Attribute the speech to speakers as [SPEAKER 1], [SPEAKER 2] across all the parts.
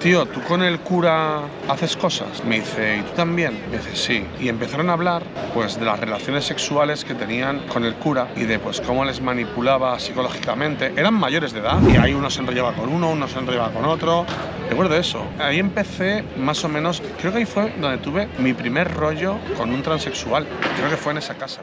[SPEAKER 1] Tío, ¿tú con el cura haces cosas? Me dice, ¿y tú también? Me dice, sí. Y empezaron a hablar, pues, de las relaciones sexuales que tenían con el cura y de, pues, cómo les manipulaba psicológicamente. Eran mayores de edad y ahí uno se enrollaba con uno se enrollaba con otro. Recuerdo eso. Ahí empecé, más o menos, creo que ahí fue donde tuve mi primer rollo con un transexual. Creo que fue en esa casa.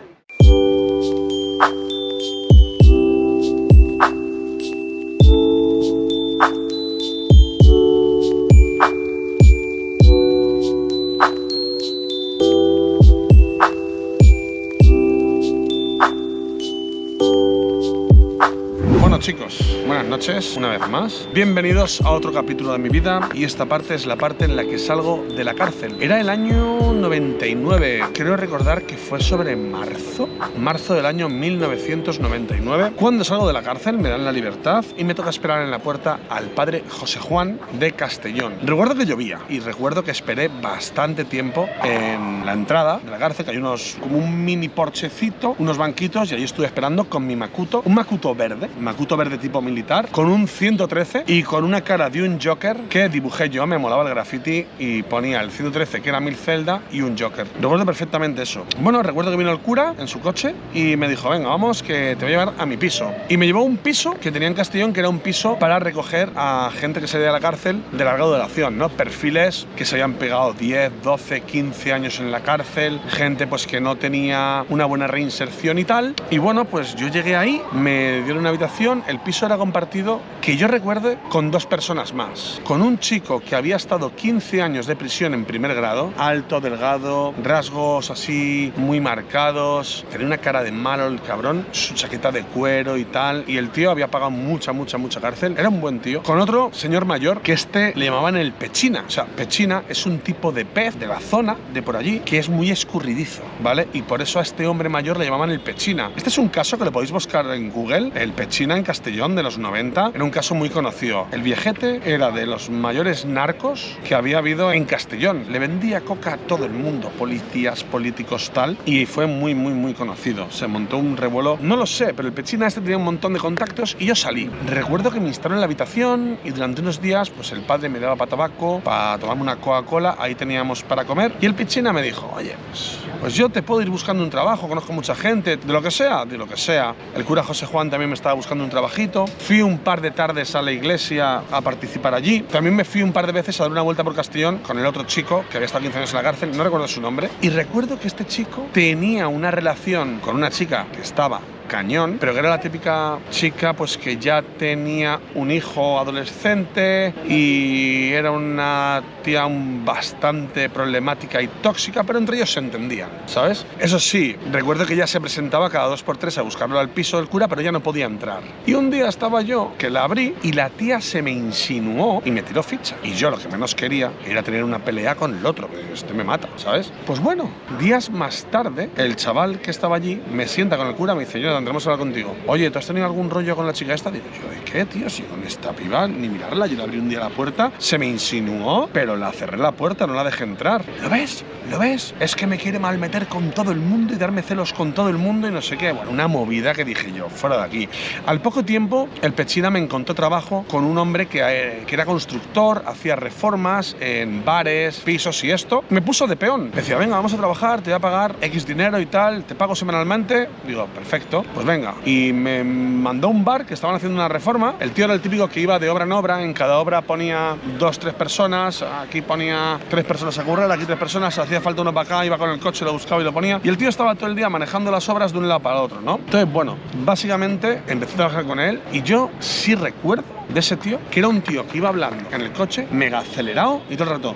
[SPEAKER 1] Bueno chicos, buenas noches, una vez más. Bienvenidos a otro capítulo de mi vida y esta parte es la parte en la que salgo de la cárcel. Era el año 99, creo recordar que fue sobre marzo del año 1999. Cuando salgo de la cárcel me dan la libertad y me toca esperar en la puerta al padre José Juan de Castellón. Recuerdo que llovía y recuerdo que esperé bastante tiempo en la entrada de la cárcel, que hay como un mini porchecito, unos banquitos, y ahí estuve esperando con mi Macuto, un Macuto verde tipo militar, con un 113 y con una cara de un Joker que dibujé yo, me molaba el graffiti y ponía el 113 que era Mil Zelda y un Joker. Recuerdo perfectamente eso. Bueno, recuerdo que vino el cura en su coche y me dijo, venga, vamos, que te voy a llevar a mi piso. Y me llevó a un piso que tenía en Castellón, que era un piso para recoger a gente que salía de la cárcel de larga duración, ¿no? Perfiles que se habían pegado 10, 12, 15 años en la cárcel, gente pues que no tenía una buena reinserción y tal. Y bueno, pues yo llegué ahí, me dieron una habitación. El piso era compartido, que yo recuerde, con dos personas más. Con un chico que había estado 15 años de prisión en primer grado, alto, delgado, rasgos así muy marcados, tenía una cara de malo el cabrón, su chaqueta de cuero y tal, y el tío había pagado mucha cárcel, era un buen tío. Con otro señor mayor, que le llamaban el pechina. O sea, pechina es un tipo de pez de la zona, de por allí, que es muy escurridizo, ¿vale? Y por eso a este hombre mayor le llamaban el pechina. Este es un caso que lo podéis buscar en Google, el pechina en Castellón de los 90, era un caso muy conocido. El viejete era de los mayores narcos que había habido en Castellón. Le vendía coca a todo el mundo, policías, políticos, tal, y fue muy conocido. Se montó un revuelo, no lo sé, pero el pechina este tenía un montón de contactos y yo salí. Recuerdo que me instalaron en la habitación y durante unos días, pues el padre me daba para tabaco, para tomarme una Coca-Cola, ahí teníamos para comer, y el pechina me dijo, oye, pues yo te puedo ir buscando un trabajo, conozco mucha gente, de lo que sea. El cura José Juan también me estaba buscando un trabajito. Fui un par de tardes a la iglesia a participar allí. También me fui un par de veces a dar una vuelta por Castellón con el otro chico que había estado 15 años en la cárcel, no recuerdo su nombre. Y recuerdo que este chico tenía una relación con una chica que estaba cañón, pero que era la típica chica pues que ya tenía un hijo adolescente y era una tía bastante problemática y tóxica, pero entre ellos se entendían, ¿sabes? Eso sí, recuerdo que ella se presentaba cada 2 por 3 a buscarlo al piso del cura, pero ya no podía entrar. Y un día estaba yo, que la abrí, y la tía se me insinuó y me tiró ficha. Y yo lo que menos quería era tener una pelea con el otro, porque este me mata, ¿sabes? Pues bueno, días más tarde, el chaval que estaba allí me sienta con el cura y me dice, yo tendremos a hablar contigo. Oye, ¿tú has tenido algún rollo con la chica esta? Digo yo, ¿de qué, tío? Si con esta piba ni mirarla, yo le abrí un día la puerta, se me insinuó, pero la cerré la puerta, no la dejé entrar. ¿Lo ves? ¿Lo ves? Es que me quiere malmeter con todo el mundo y darme celos con todo el mundo y no sé qué. Bueno, una movida que dije yo, fuera de aquí. Al poco tiempo, el pechina me encontró trabajo con un hombre que era constructor, hacía reformas en bares, pisos y esto. Me puso de peón. Decía, venga, vamos a trabajar, te voy a pagar X dinero y tal, te pago semanalmente. Digo, perfecto, pues venga. Y me mandó a un bar que estaban haciendo una reforma. El tío era el típico que iba de obra en obra, en cada obra ponía 2, 3 personas, aquí ponía 3 personas a currar, aquí 3 personas, hacía falta uno para acá, iba con el coche, lo buscaba y lo ponía. Y el tío estaba todo el día manejando las obras de un lado para el otro, ¿no? Entonces, bueno, básicamente empecé a trabajar con él y yo sí recuerdo de ese tío que era un tío que iba hablando en el coche, mega acelerado y todo el rato.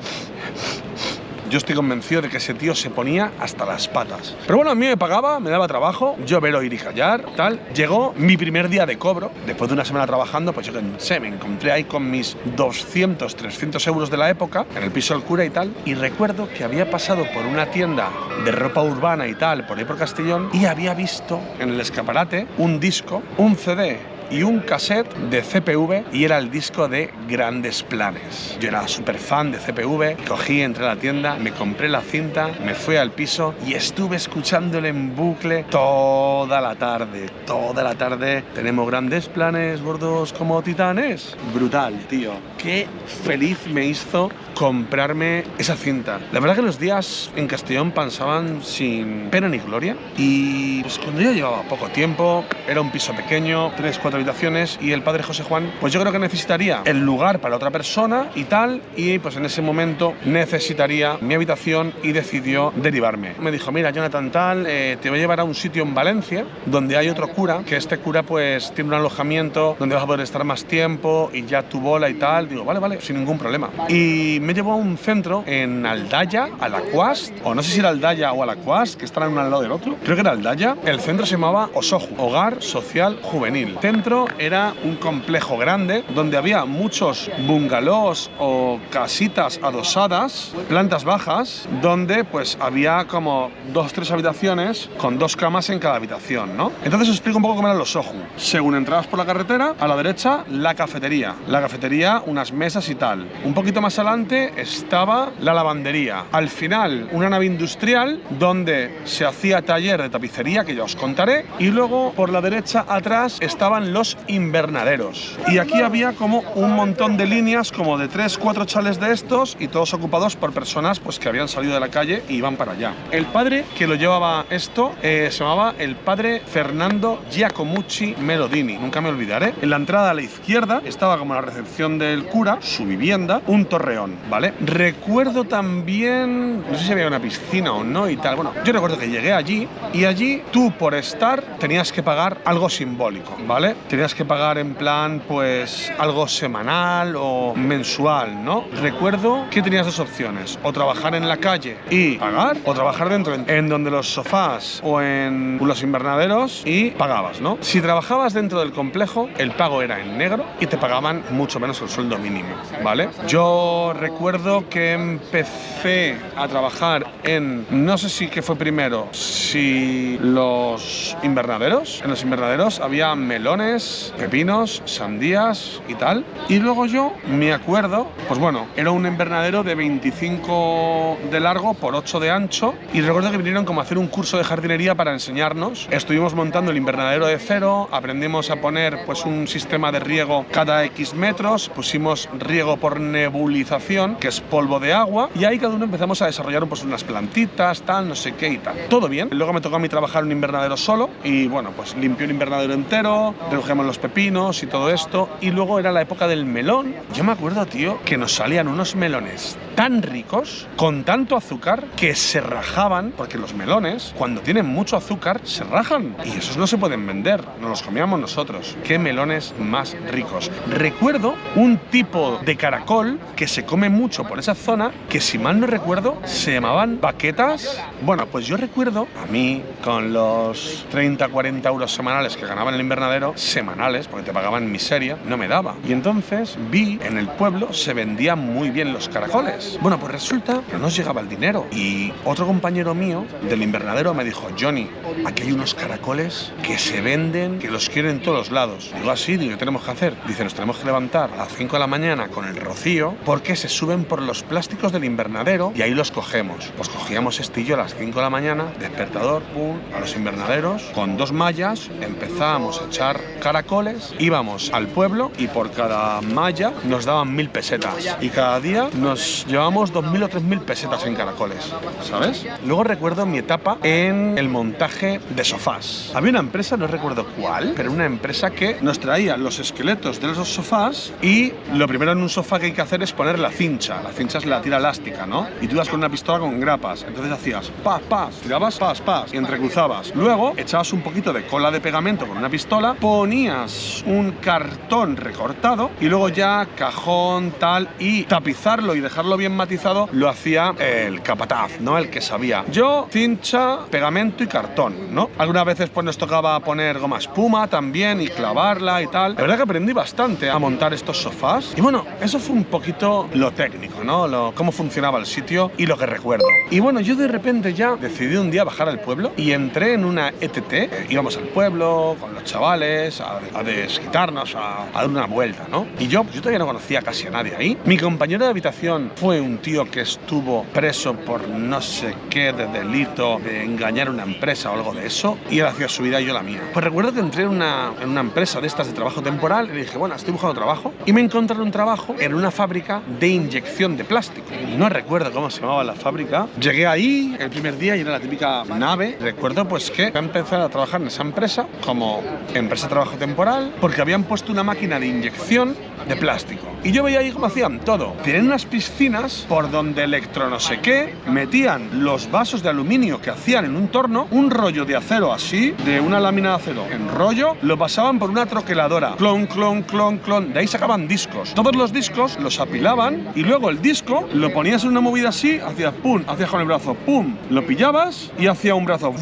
[SPEAKER 1] Yo estoy convencido de que ese tío se ponía hasta las patas. Pero bueno, a mí me pagaba, me daba trabajo, yo vero ir y callar, tal. Llegó mi primer día de cobro. Después de una semana trabajando, pues yo me encontré ahí con mis 200, 300 euros de la época, en el piso del cura y tal. Y recuerdo que había pasado por una tienda de ropa urbana y tal, por ahí por Castellón, y había visto en el escaparate un disco, un CD y un cassette de CPV y era el disco de Grandes Planes. Yo era súper fan de CPV, cogí, entré a la tienda, me compré la cinta, me fui al piso y estuve escuchándole en bucle toda la tarde. Toda la tarde. Tenemos grandes planes, gordos como titanes. Brutal, tío. Qué feliz me hizo comprarme esa cinta. La verdad que los días en Castellón pasaban sin pena ni gloria y pues cuando ya llevaba poco tiempo, era un piso pequeño, 3-4 habitaciones y el padre José Juan, pues yo creo que necesitaría el lugar para otra persona y tal, y pues en ese momento necesitaría mi habitación y decidió derivarme. Me dijo, mira Jonathan tal, te voy a llevar a un sitio en Valencia donde hay otro cura, que este cura pues tiene un alojamiento donde vas a poder estar más tiempo y ya tu bola y tal. Digo, vale, sin ningún problema. Y me llevó a un centro en Aldaya, Alaquàs, o no sé si era Aldaya o Alaquàs, que están uno al lado del otro. Creo que era Aldaya. El centro se llamaba Osoju, Hogar Social Juvenil. El centro era un complejo grande donde había muchos bungalows o casitas adosadas, plantas bajas, donde pues había como 2-3 habitaciones con 2 camas en cada habitación, ¿no? Entonces os explico un poco cómo eran los Osoju. Según entrabas por la carretera, a la derecha la cafetería. La cafetería, unas mesas y tal. Un poquito más adelante estaba la lavandería. Al final, una nave industrial donde se hacía taller de tapicería, que ya os contaré. Y luego, por la derecha, atrás, estaban los invernaderos. Y aquí había como un montón de líneas, como de 3-4 chales de estos, y todos ocupados por personas pues, que habían salido de la calle y iban para allá. El padre que lo llevaba esto se llamaba el padre Fernando Giacomucci Melodini. Nunca me olvidaré. En la entrada a la izquierda estaba como la recepción del cura, su vivienda, un torreón, ¿vale? Recuerdo también, no sé si había una piscina o no y tal. Bueno, yo recuerdo que llegué allí y allí tú por estar tenías que pagar algo simbólico, ¿vale? Tenías que pagar en plan, pues, algo semanal o mensual, ¿no? Recuerdo que tenías 2 opciones, o trabajar en la calle y pagar, o trabajar dentro, en donde los sofás o en los invernaderos y pagabas, ¿no? Si trabajabas dentro del complejo, el pago era en negro y te pagaban mucho menos el sueldo mínimo, ¿vale? Yo recuerdo que empecé a trabajar en, no sé si que fue primero, si los invernaderos. En los invernaderos había melones, pepinos, sandías y tal. Y luego yo me acuerdo, pues bueno, era un invernadero de 25 de largo por 8 de ancho y recuerdo que vinieron como a hacer un curso de jardinería para enseñarnos. Estuvimos montando el invernadero de cero, aprendimos a poner pues un sistema de riego cada X metros, pusimos riego por nebulización, que es polvo de agua, y ahí cada uno empezamos a desarrollar pues unas plantitas, tal, no sé qué y tal. Todo bien. Luego me tocó a mí trabajar en un invernadero solo y bueno, pues limpié un invernadero entero, redujimos los pepinos y todo esto, y luego era la época del melón. Yo me acuerdo, tío, que nos salían unos melones tan ricos, con tanto azúcar, que se rajaban, porque los melones, cuando tienen mucho azúcar, se rajan, y esos no se pueden vender, nos los comíamos nosotros. Qué melones más ricos. Recuerdo un tipo de caracol que se come mucho por esa zona, que si mal no recuerdo, se llamaban baquetas. Bueno, pues yo recuerdo, a mí, con los 30-40 euros semanales que ganaba en el invernadero, semanales, porque te pagaban miseria, no me daba. Y entonces vi, en el pueblo, se vendían muy bien los caracoles. Bueno, pues resulta que no nos llegaba el dinero. Y otro compañero mío del invernadero me dijo, Johnny, aquí hay unos caracoles que se venden, que los quieren en todos lados. Digo, así, digo, ¿qué tenemos que hacer? Dice, nos tenemos que levantar a las 5 de la mañana con el rocío, porque se suben por los plásticos del invernadero y ahí los cogemos. Pues cogíamos estillo a las 5 de la mañana, despertador, pum, a los invernaderos, con 2 mallas, empezábamos a echar caracoles, íbamos al pueblo y por cada malla nos daban 1000 pesetas. Y cada día nos llevábamos 2000 o 3000 pesetas en caracoles, ¿sabes? Luego recuerdo mi etapa en el montaje de sofás. Había una empresa, no recuerdo cuál, pero una empresa que nos traía los esqueletos de los sofás y lo primero en un sofá que hay que hacer es poner la cincha. La cincha es la tira elástica, ¿no? Y tú ibas con una pistola con grapas. Entonces hacías pas, tirabas pas y entrecruzabas. Luego echabas un poquito de cola de pegamento con una pistola, ponías un cartón recortado y luego ya cajón, tal, y tapizarlo y dejarlo bien matizado lo hacía el capataz, ¿no? El que sabía. Yo, cincha, pegamento y cartón, ¿no? Algunas veces pues nos tocaba poner goma espuma también y clavarla y tal. La verdad que aprendí bastante a montar estos sofás. Y bueno, eso fue un poquito lo técnico, ¿no? Cómo funcionaba el sitio y lo que recuerdo. Y bueno, yo de repente ya decidí un día bajar al pueblo y entré en una ETT. Íbamos al pueblo con los chavales pues a desquitarnos, a dar una vuelta, ¿no? Y yo todavía no conocía casi a nadie ahí. Mi compañero de habitación fue un tío que estuvo preso por no sé qué de delito de engañar a una empresa o algo de eso, y él hacía su vida y yo la mía. Pues recuerdo que entré en una empresa de estas de trabajo temporal y le dije, bueno, estoy buscando trabajo, y me encontré un trabajo en una fábrica de inyección de plástico. No recuerdo cómo se llamaba la fábrica. Llegué ahí el primer día y era la típica nave. Recuerdo pues que empecé a trabajar en esa empresa como empresa de trabajo temporal porque habían puesto una máquina de inyección de plástico. Y yo veía ahí cómo hacían todo. Tienen unas piscinas por donde electro no sé qué, metían los vasos de aluminio que hacían en un torno, un rollo de acero así, de una lámina de acero en rollo, lo pasaban por una troqueladora, clon, clon, clon, clon, de ahí sacaban discos. Todos los discos los apilaban y luego el disco lo ponías en una movida así, hacías pum, hacías con el brazo, pum, lo pillabas y hacía un brazo,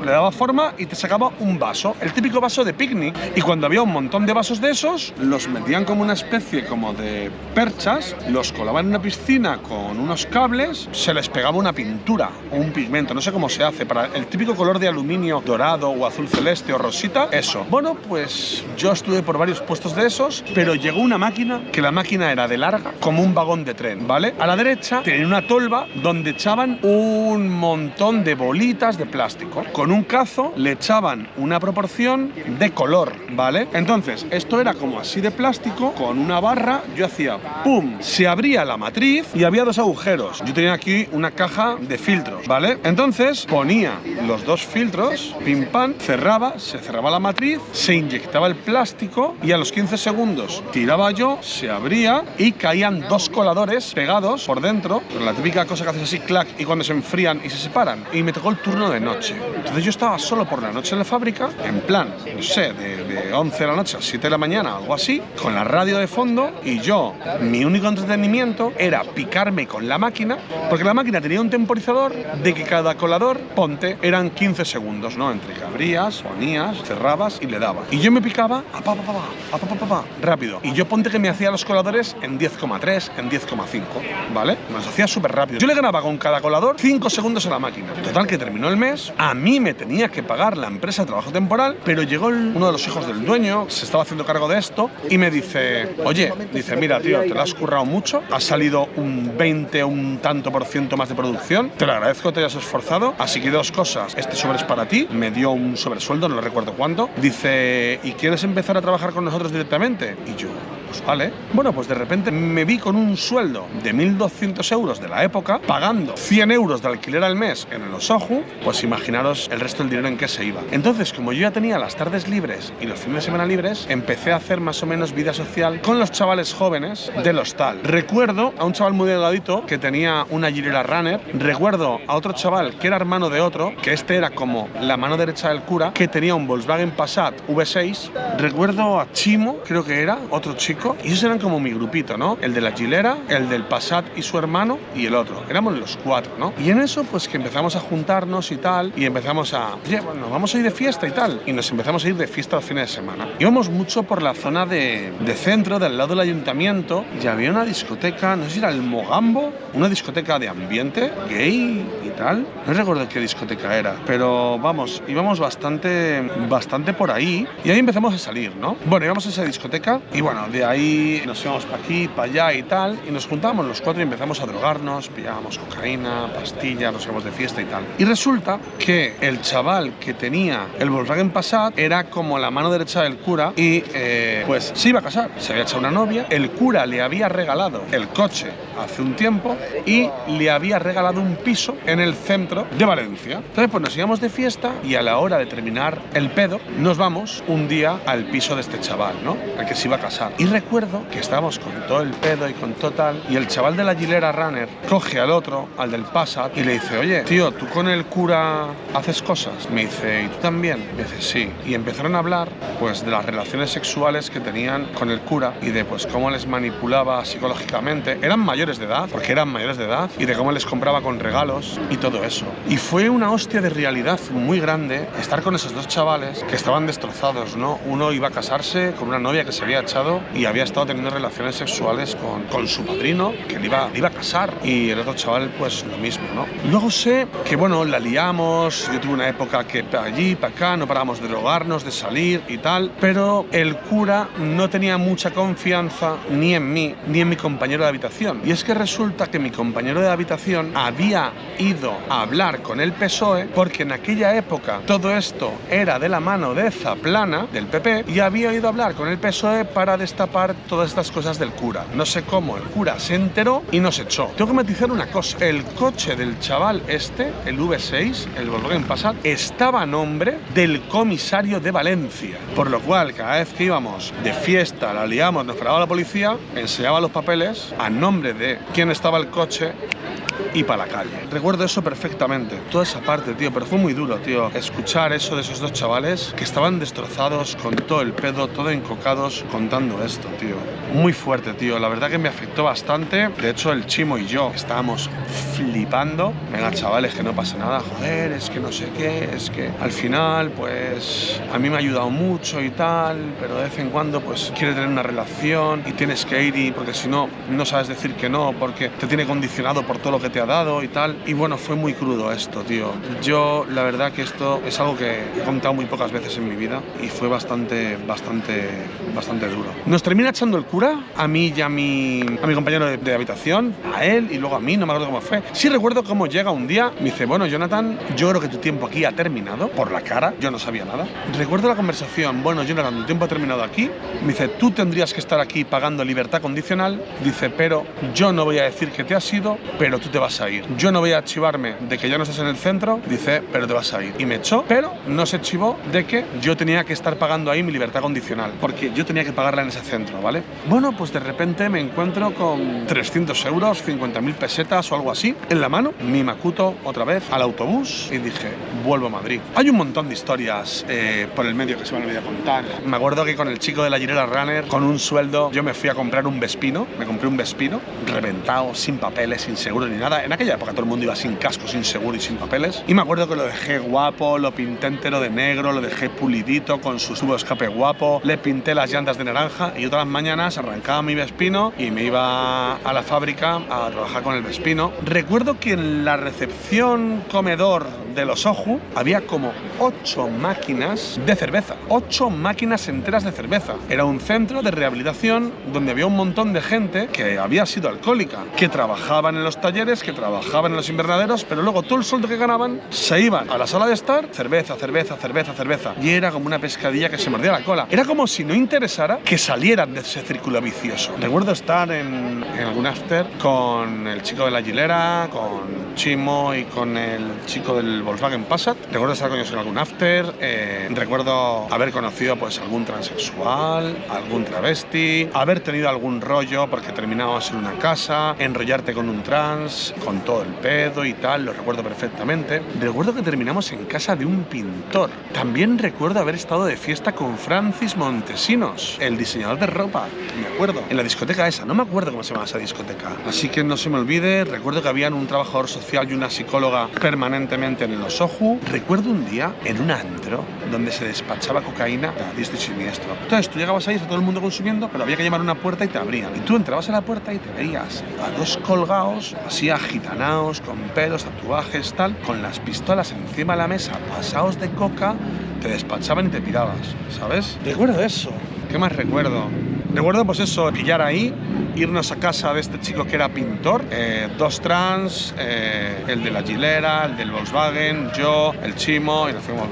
[SPEAKER 1] le daba forma y te sacaba un vaso, el típico vaso de picnic. Y cuando había un montón de vasos de esos, los metían como una especie como de perchas, los colaban en una piscina con unos cables, se les pegaba una pintura o un pigmento, no sé cómo se hace, para el típico color de aluminio dorado o azul celeste o rosita, eso. Bueno, pues yo estuve por varios puestos de esos, pero llegó una máquina, que la máquina era de larga como un vagón de tren, ¿vale? A la derecha tenía una tolva donde echaban un montón de bolitas de plástico. Con un cazo le echaban una proporción de color, ¿vale? Entonces, esto era como así de plástico, con una barra, yo hacía ¡pum! Se abría la matriz y había dos agujeros. Yo tenía aquí una caja de filtros, ¿vale? Entonces, ponía los dos filtros, pim pam, se cerraba la matriz, se inyectaba el plástico y a los 15 segundos tiraba yo, se abría y caían dos coladores pegados por dentro, con la típica cosa que haces así, clac, y cuando se enfrían y se separan. Y me tocó el turno de noche. Entonces yo estaba solo por la noche en la fábrica, en plan, no sé, de 11 de la noche a 7 de la mañana, algo así, con la radio de fondo, y yo, mi único entretenimiento era picarme con la máquina, porque la máquina tenía un temporizador de que cada colador, ponte, eran 15 segundos, ¿no? Entre que abrías, ponías, cerrabas y le dabas. Y yo me picaba rápido. Y yo ponte que me hacía los coladores en 10,3, en 10,5, ¿vale? Me los hacía súper rápido. Yo le ganaba con cada colador 5 segundos a la máquina. Total, que terminó el mes, a mí me tenía que pagar la empresa de trabajo temporal, pero llegó uno de los hijos del dueño, se estaba haciendo cargo de esto, y me dice, oye, dice, mira, tío, te lo has currado mucho, has salido un 20 o un tanto por ciento más de producción, te lo agradezco que te hayas esforzado, así que dos cosas, este sobre es para ti, me dio un sobresueldo, no recuerdo cuánto, dice, ¿y quieres empezar a trabajar con nosotros directamente? Y yo, pues vale. Bueno, pues de repente me vi con un sueldo de 1.200 euros de la época, pagando 100 euros de alquiler al mes en el Osoju, pues imaginaros el resto del dinero en qué se iba. Entonces, como yo ya tenía las tardes libres y los fines de semana libres, empecé a hacer más o menos vida social con los chavales jóvenes del hostal. Recuerdo a un chaval muy delgadito que tenía una Gilera Runner, recuerdo a otro chaval que era hermano de otro, que este era como la mano derecha del cura, que tenía un Volkswagen Passat V6, recuerdo a Chimo, creo que era, otro chico, y esos eran como mi grupito, ¿no? El de la Gilera, el del Passat y su hermano, y el otro. Éramos los cuatro, ¿no? Y en eso, pues que empezamos a juntarnos y tal, y empezamos a, oye, bueno, vamos a ir de fiesta y tal, y nos empezamos a ir de fiesta los fines de semana. Íbamos mucho por la zona de centro, del lado del ayuntamiento, y había una discoteca, no sé si era el Mogambo, una discoteca de ambiente gay y tal. No recuerdo qué discoteca era, pero vamos, íbamos bastante por ahí, y ahí empezamos a salir, ¿no? Bueno, íbamos a esa discoteca, y bueno, de ahí nos íbamos para aquí, para allá y tal, y nos juntábamos los cuatro y empezamos a drogarnos, pillábamos cocaína, pastillas, nos íbamos de fiesta y tal. Y resulta que el chaval que tenía el Volkswagen Passat era como la mano derecha del cura y pues se iba a casar, se había echado una novia, el cura le había regalado el coche hace un tiempo y le había regalado un piso en el centro de Valencia. Entonces pues nos íbamos de fiesta y a la hora de terminar el pedo nos vamos un día al piso de este chaval, ¿no? El que se iba a casar. Y recuerdo que estábamos con todo el pedo y con total, y el chaval de la Gilera Runner coge al otro, al del Passat, y le dice, oye, tío, ¿tú con el cura haces cosas? Me dice, ¿y tú también? Me dice, sí. Y empezaron a hablar, pues, de las relaciones sexuales que tenían con el cura y de pues cómo les manipulaba psicológicamente. Eran mayores de edad, porque eran mayores de edad, y de cómo les compraba con regalos y todo eso. Y fue una hostia de realidad muy grande estar con esos dos chavales que estaban destrozados, ¿no? Uno iba a casarse con una novia que se había echado y había estado teniendo relaciones sexuales con su padrino, que le iba a casar, y el otro chaval pues lo mismo, ¿no? Luego sé que, bueno, la liamos, yo tuve una época que para allí, para acá, no parábamos de drogarnos, de salir y tal, pero el cura no tenía mucha confianza ni en mí, ni en mi compañero de habitación. Y es que resulta que mi compañero de habitación había ido a hablar con el PSOE, porque en aquella época todo esto era de la mano de Zaplana, del PP, y había ido a hablar con el PSOE para destapar todas estas cosas del cura. No sé cómo, el cura se enteró y nos echó. Tengo que matizar una cosa, el coche del chaval este, el V6, el Volkswagen Passat, estaba a nombre del comisario de Valencia, por lo cual cada vez que íbamos de fiesta, la liamos, nos paraba la policía, enseñaba los papeles a nombre de quién estaba el coche y para la calle. Recuerdo eso perfectamente, toda esa parte, tío, pero fue muy duro, tío, escuchar eso de esos dos chavales que estaban destrozados, con todo el pedo, todo encocados, contando esto, tío. Muy fuerte, tío, la verdad que me afectó bastante. De hecho, el Chimo y yo estábamos flipando. Venga, chavales, que no pasa nada, joder, es que no sé qué, es que al final, pues, a mí me ha ayudado mucho y tal, pero de vez en cuando, pues, quiere tener una relación y tienes que ir, y porque si no, no sabes decir que no, porque te tiene condicionado por todo lo que te ha dado y tal. Y bueno, fue muy crudo esto, tío. Yo, la verdad que esto es algo que he contado muy pocas veces en mi vida y fue bastante duro. Nos termina echando el cura, a mí y a mi compañero de habitación, a él y luego a mí, no me acuerdo cómo fue. Sí recuerdo cómo llega un día, me dice, bueno, Jonathan, yo creo que tu tiempo aquí ha terminado, por la cara, yo no sabía nada. Recuerdo la conversación, bueno, Jonathan, tu tiempo ha terminado aquí. Me dice, tú tendrías que estar aquí pagando libertad condicional. Dice, pero yo no voy a decir que te has ido, pero tú te vas a ir. Yo no voy a archivarme de que ya no estás en el centro, dice, pero te vas a ir. Y me echó, pero no se archivó de que yo tenía que estar pagando ahí mi libertad condicional, porque yo tenía que pagarla en ese centro, ¿vale? Bueno, pues de repente me encuentro con 300 euros, 50.000 pesetas o algo así en la mano, mi Macuto otra vez al autobús, y dije, vuelvo a Madrid. Hay un montón de historias por el medio que se me han olvidado contar. Me acuerdo que con el chico de la Girela Runner, con un sueldo, yo me fui a comprar un Vespino, me compré un Vespino reventado, sin papeles, sin seguro ni nada. En aquella época todo el mundo iba sin casco, sin seguro y sin papeles. Y me acuerdo que lo dejé guapo, lo pinté entero de negro, lo dejé pulidito con su tubo de escape guapo, le pinté las llantas de naranja, y yo todas las mañanas arrancaba mi Vespino y me iba a la fábrica a trabajar con el Vespino. Recuerdo que en la recepción comedor de los Oju había como 8 máquinas de cerveza, 8 máquinas enteras de cerveza. Era un centro de rehabilitación donde había un montón de gente que había sido alcohólica, que trabajaban en los talleres, que trabajaban en los invernaderos, pero luego todo el sueldo que ganaban se iban a la sala de estar, cerveza, cerveza, cerveza, cerveza. Y era como una pescadilla que se mordía la cola. Era como si no interesara que salieran de ese círculo vicioso. Recuerdo estar en algún after con el chico de la Gilera, con Chimo y con el chico del Volkswagen Passat. Recuerdo estar con ellos en algún after. Recuerdo haber conocido pues algún transexual, algún travesti, haber tenido algún rollo porque terminábamos en una casa, enrollarte con un trans, con todo el pedo y tal, lo recuerdo perfectamente. Recuerdo que terminamos en casa de un pintor. También recuerdo haber estado de fiesta con Francis Montesinos, el diseñador de ropa, me acuerdo, en la discoteca esa, no me acuerdo cómo se llama esa discoteca. Así que no se me olvide, recuerdo que habían un trabajador social y una psicóloga permanentemente en los Oju. Recuerdo un día en un antro donde se despachaba cocaína a diestro y siniestro. Entonces tú llegabas ahí, está todo el mundo consumiendo, pero había que llamar a una puerta y te abrían. Y tú entrabas a la puerta y te veías a dos colgados, así agitanaos, con pelos, tatuajes, tal, con las pistolas encima de la mesa, pasados de coca, te despachaban y te pirabas, ¿sabes? Recuerdo eso. ¿Qué más recuerdo? Recuerdo pues eso, pillar ahí, irnos a casa de este chico que era pintor, dos trans, el de la Gilera, el del Volkswagen, yo, el Chimo, y nos fuimos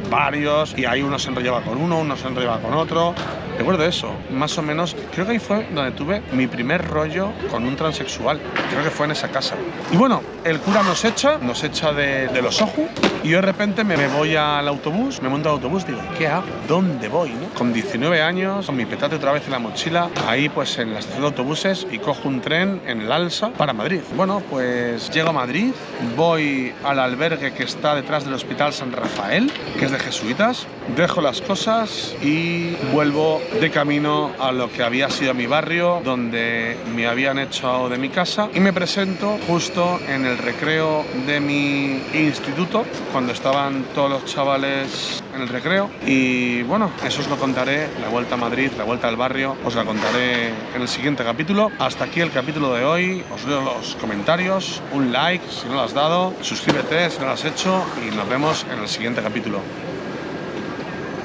[SPEAKER 1] varios, y ahí uno se enrollaba con uno se enrollaba con otro. Recuerdo eso, más o menos, creo que ahí fue donde tuve mi primer rollo con un transexual, creo que fue en esa casa. Y bueno, el cura nos echa de los Oju, y yo de repente me voy al autobús, me monto al autobús, digo, ¿qué hago? ¿Dónde voy? ¿No? Con 19 años, con mi petate otra vez en la mochila, ahí pues en la estación de autobuses, y cojo un tren en el Alsa para Madrid. Bueno, pues llego a Madrid, voy al albergue que está detrás del Hospital San Rafael, que es de jesuitas, dejo las cosas y vuelvo de camino a lo que había sido mi barrio, donde me habían echado de mi casa, y me presento justo en el recreo de mi instituto, cuando estaban todos los chavales en el recreo. Y bueno, eso os lo contaré, la vuelta a Madrid, la vuelta al barrio, os la contaré en el siguiente capítulo. Hasta aquí el capítulo de hoy, os leo los comentarios, un like si no lo has dado, suscríbete si no lo has hecho y nos vemos en el siguiente capítulo.